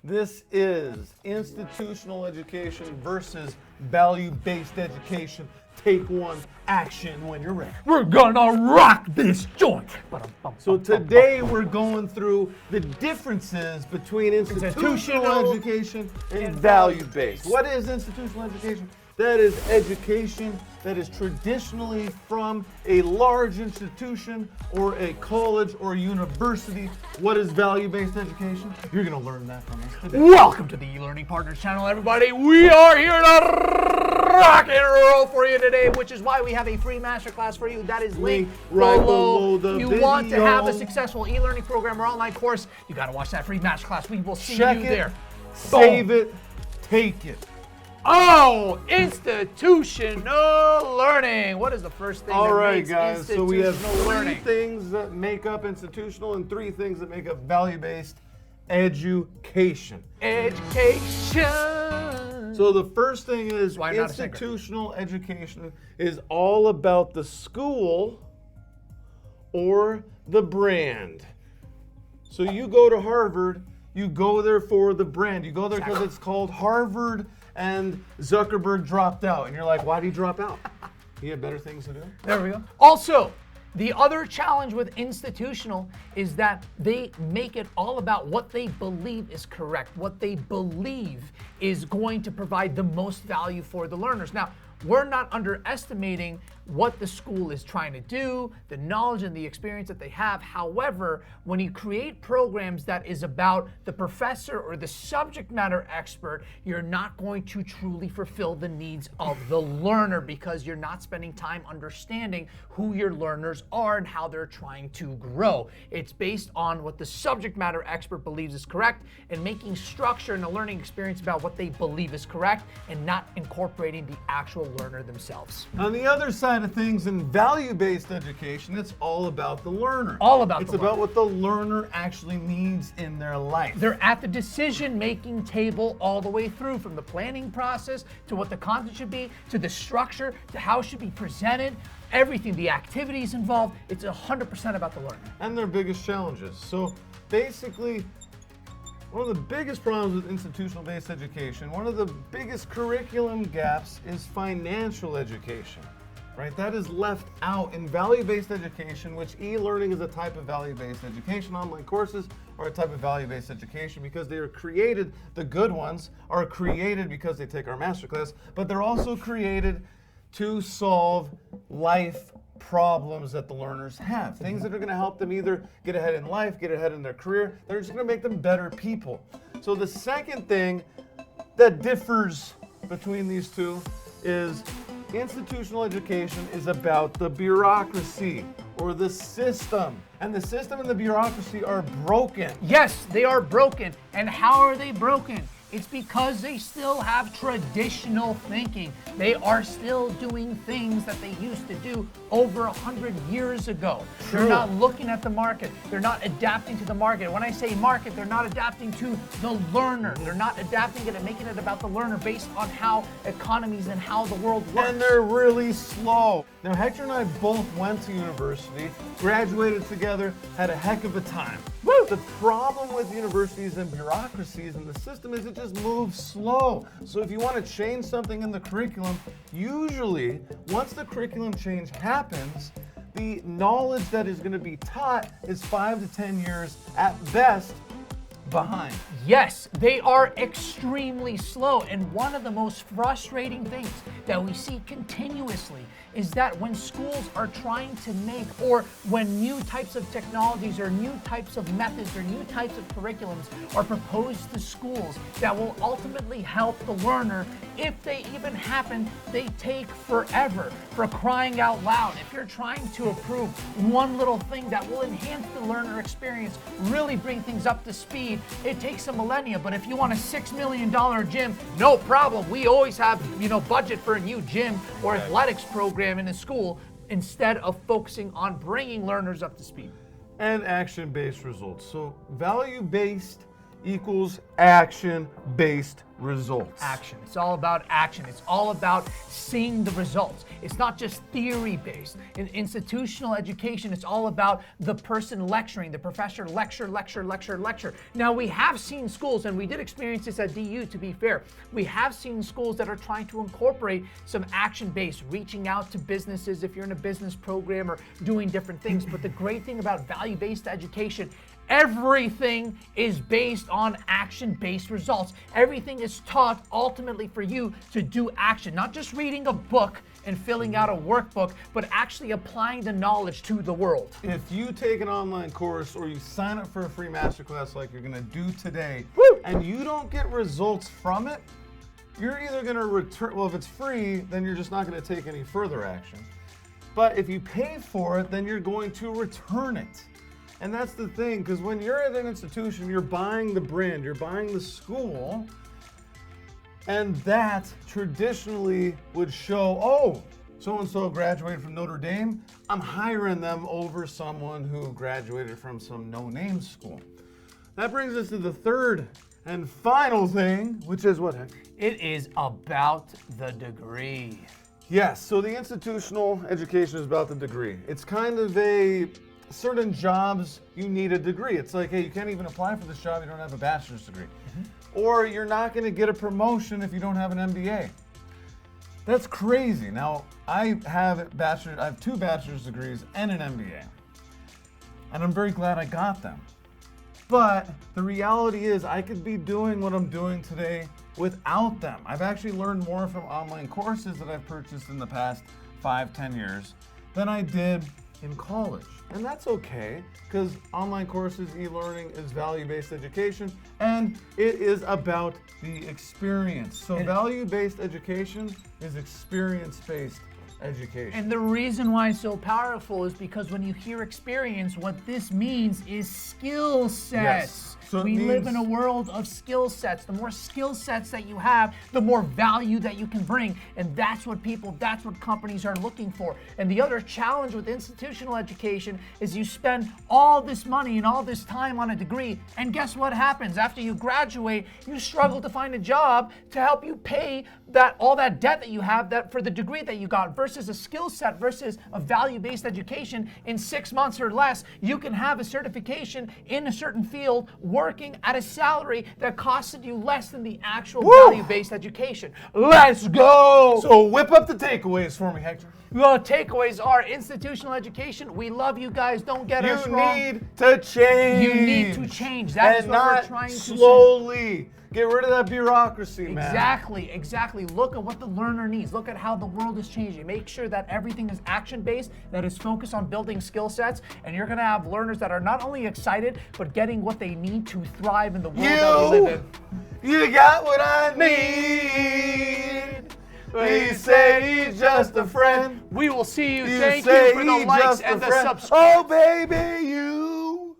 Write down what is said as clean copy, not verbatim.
This is institutional education versus value-based education. Take one, action when you're ready. We're gonna rock this joint. So today we're going through the differences between institutional education and value-based. What is institutional education? That is education that is traditionally from a large institution or a college or university. What is value-based education? You're gonna learn that from us today. Welcome to the eLearning Partners channel, everybody. We are here to rock and roll for you today, which is why we have a free masterclass for you. That is linked right below the you video. Want to have a successful e-learning program or online course, you gotta watch that free masterclass. We will see Check you it, there. Save it, take it. Oh, institutional learning. What is the first thing All that right, makes guys. So we have institutional three learning? things that make up institutional and three things that make up value-based education. Education. So the first thing is Why not a singer? institutional education is all about the school or the brand. So you go to Harvard, you go there for the brand. You go there because it's called Harvard and Zuckerberg dropped out. And you're like, why did he drop out? He had better things to do? There we go. Also, the other challenge with institutional is that they make it all about what they believe is correct, what they believe is going to provide the most value for the learners. Now, we're not underestimating what the school is trying to do, the knowledge and the experience that they have. However, when you create programs that is about the professor or the subject matter expert, you're not going to truly fulfill the needs of the learner because you're not spending time understanding who your learners are and how they're trying to grow. It's based on what the subject matter expert believes is correct and making structure and a learning experience about what they believe is correct and not incorporating the actual learner themselves. On the other side of things, in value-based education, it's all about the learner. All about It's the about learner. what the learner actually needs in their life. They're at the decision-making table all the way through, from the planning process to what the content should be, to the structure, to how it should be presented, everything, the activities involved. It's 100% about the learner. And their biggest challenges. So basically, one of the biggest problems with institutional-based education, one of the biggest curriculum gaps is financial education, right? That is left out in value-based education, which e-learning is a type of value-based education. Online courses are a type of value-based education because they are created, the good ones are created because they take our MasterClass, but they're also created to solve life problems that the learners have. Things that are going to help them either get ahead in life, get ahead in their career. They're just going to make them better people. So the second thing that differs between these two is institutional education is about the bureaucracy or the system. And the system and the bureaucracy are broken. Yes, they are broken. And how are they broken? It's because they still have traditional thinking. They are still doing things that they used to do over 100 years ago. True. They're not looking at the market. They're not adapting to the market. When I say market, they're not adapting to the learner. They're not adapting it and making it about the learner based on how economies and how the world works. And they're really slow. Now, Hector and I both went to university, graduated together, had a heck of a time. Woo! The problem with universities and bureaucracies and the system is it just moves slow. So if you want to change something in the curriculum, usually once the curriculum change happens, the knowledge that is going to be taught is 5 to 10 years at best behind. Yes, they are extremely slow. And one of the most frustrating things that we see continuously is that when schools are trying to make, or when new types of technologies or new types of methods or new types of curriculums are proposed to schools that will ultimately help the learner, if they even happen, they take forever. For crying out loud, if you're trying to approve one little thing that will enhance the learner experience, really bring things up to speed, it takes a millennia. But if you want a $6 million gym, no problem. We always have, budget for a new gym or athletics program in a school, instead of focusing on bringing learners up to speed. And action-based results. So value-based equals action-based results. Action. It's all about action. It's all about seeing the results. It's not just theory-based. In institutional education, it's all about the person lecturing, the professor lecture. Now, we have seen schools, and we did experience this at DU, to be fair, we have seen schools that are trying to incorporate some action-based, reaching out to businesses if you're in a business program or doing different things. But the great thing about value-based education, everything is based on action-based results. Everything is taught ultimately for you to do action, not just reading a book and filling out a workbook, but actually applying the knowledge to the world. If you take an online course or you sign up for a free masterclass like you're gonna do today, and you don't get results from it, you're either gonna return, well, if it's free, then you're just not gonna take any further action. But if you pay for it, then you're going to return it. And that's the thing, because when you're at an institution, you're buying the brand, you're buying the school, and that traditionally would show, oh, so-and-so graduated from Notre Dame, I'm hiring them over someone who graduated from some no-name school. That brings us to the third and final thing, which is what? It is about the degree. Yes, so the institutional education is about the degree. It's kind of a certain jobs, you need a degree. It's like, hey, you can't even apply for this job, you don't have a bachelor's degree. Or you're not gonna get a promotion if you don't have an MBA. That's crazy. Now, I have two bachelor's degrees and an MBA. And I'm very glad I got them. But the reality is I could be doing what I'm doing today without them. I've actually learned more from online courses that I've purchased in the past 5-10 years than I did in college. And that's okay, because online courses, e-learning is value-based education, and it is about the experience. So value-based education is experience-based education. And the reason why it's so powerful is because when you hear experience, what this means is skill sets. Yes. So we live in a world of skill sets. The more skill sets that you have, the more value that you can bring. And that's what companies are looking for. And the other challenge with institutional education is you spend all this money and all this time on a degree, and guess what happens? After you graduate, you struggle to find a job to help you pay all that debt that you have for the degree that you got, versus a skill set, versus a value-based education. In 6 months or less, you can have a certification in a certain field, working at a salary that costed you less than the actual value-based education. Let's go! So whip up the takeaways for me, Hector. The takeaways are institutional education. We love you guys. Don't get us wrong. You need to change. You need to change. That's what we're trying to say. Slowly. Get rid of that bureaucracy, man. Exactly. Look at what the learner needs. Look at how the world is changing. Make sure that everything is action-based, that is focused on building skill sets, and you're going to have learners that are not only excited, but getting what they need to thrive in the world that we live in. You got what I need. We say he's just a friend. We will see you. Thank you for the likes and the subscribe. Oh, baby, you